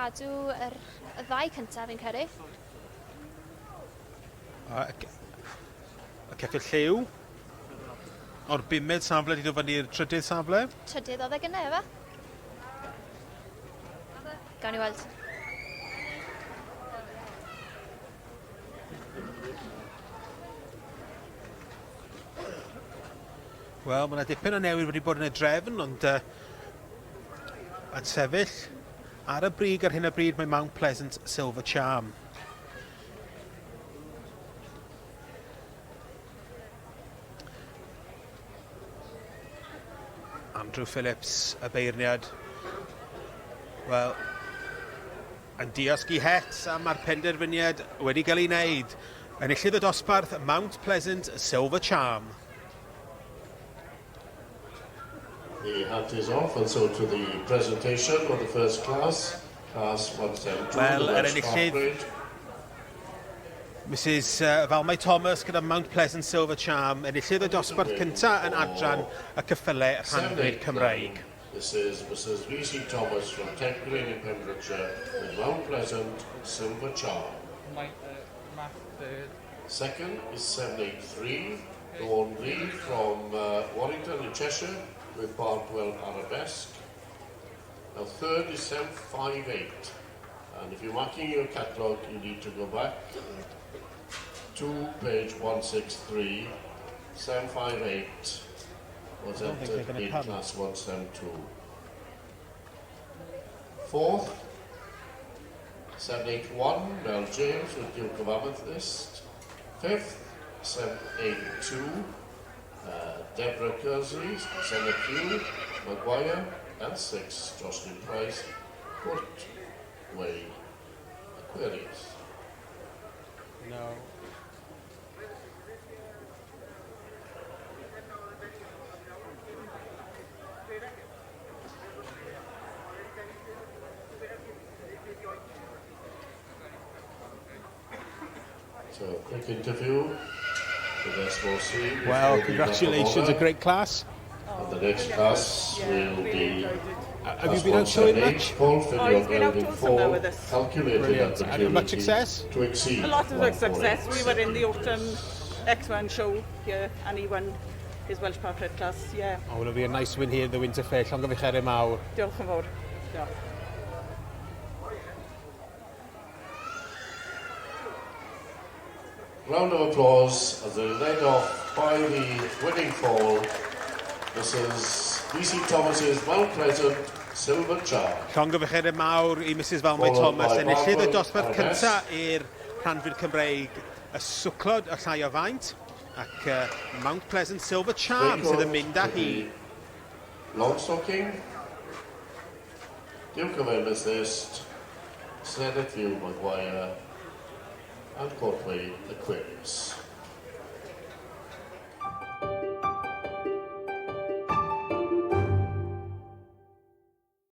cadw y ddau cyntaf yn credu. Y ceffyl lliw. O'r 5 safle wedi dod fyny'r 3 safle. Trydydd oedd e gynne, efe? Gawn ni weld. Wel, mae yna dipyn o newid wedi bod yn y drefn, ond yn sefyll ar y brig ar hyn o bryd mae Mount Pleasant Silver Charm. Andrew Phillips, y beirniad. Wel, yn diosg I het a mae'r penderfyniad wedi cael ei wneud. Enillydd y dosbarth Mount Pleasant Silver Charm. The hat is off, and so to the presentation of the first class, class 172, Wel, the Welsh enillydd Mrs Falmai Thomas gyda Mount Pleasant Silver Charm, enillydd y dosbarth cyntaf yn adran y cyffylau Rhanfrid Cymreig. This is Mrs Lucy Thomas from Tengreen in Pembrokeshire with Mount Pleasant Silver Charm. Second is 783, Dawn Reid from Warrington in Cheshire with Part-bred Arabesque. Now third is 758, and if you're marking your catalogue you need to go back to page 163. 758 was entered in class 172. Fourth, 781, Mel James with Duke of Amethyst. Fifth, 782, Deborah Kersey, Senna Q, Maguire, and sixth, Jocelyn Price, Courtway, Aquarius. No. So, quick interview with SOC. Well, congratulations, a great class. And the next class will be. Have you been out showing much? He's been out also with us. Calculated and much success? To exceed. A lot of success. We were in the autumn X1 show here, and he won his Welsh Part-bred class. Yeah. Oh, it'll be a nice win here in the Winter Fair. Llongyfarchiadau mawr. Diolch yn fawr. Diolch. Round of applause as they led off by the winning fall. This is DC Thomas's Mount Pleasant Silver Charm. Llongyfarchiadau mawr I Mrs Falmai Thomas. Enillydd y dosbarth cyntaf i'r Rhanfrid Cymreig. Y swclod y llai o faint ac Mount Pleasant Silver Charm sydd yn mynd â hi. Longstocking, Duke of Amethyst, Senate View Maguire, and Courtway Aquarius.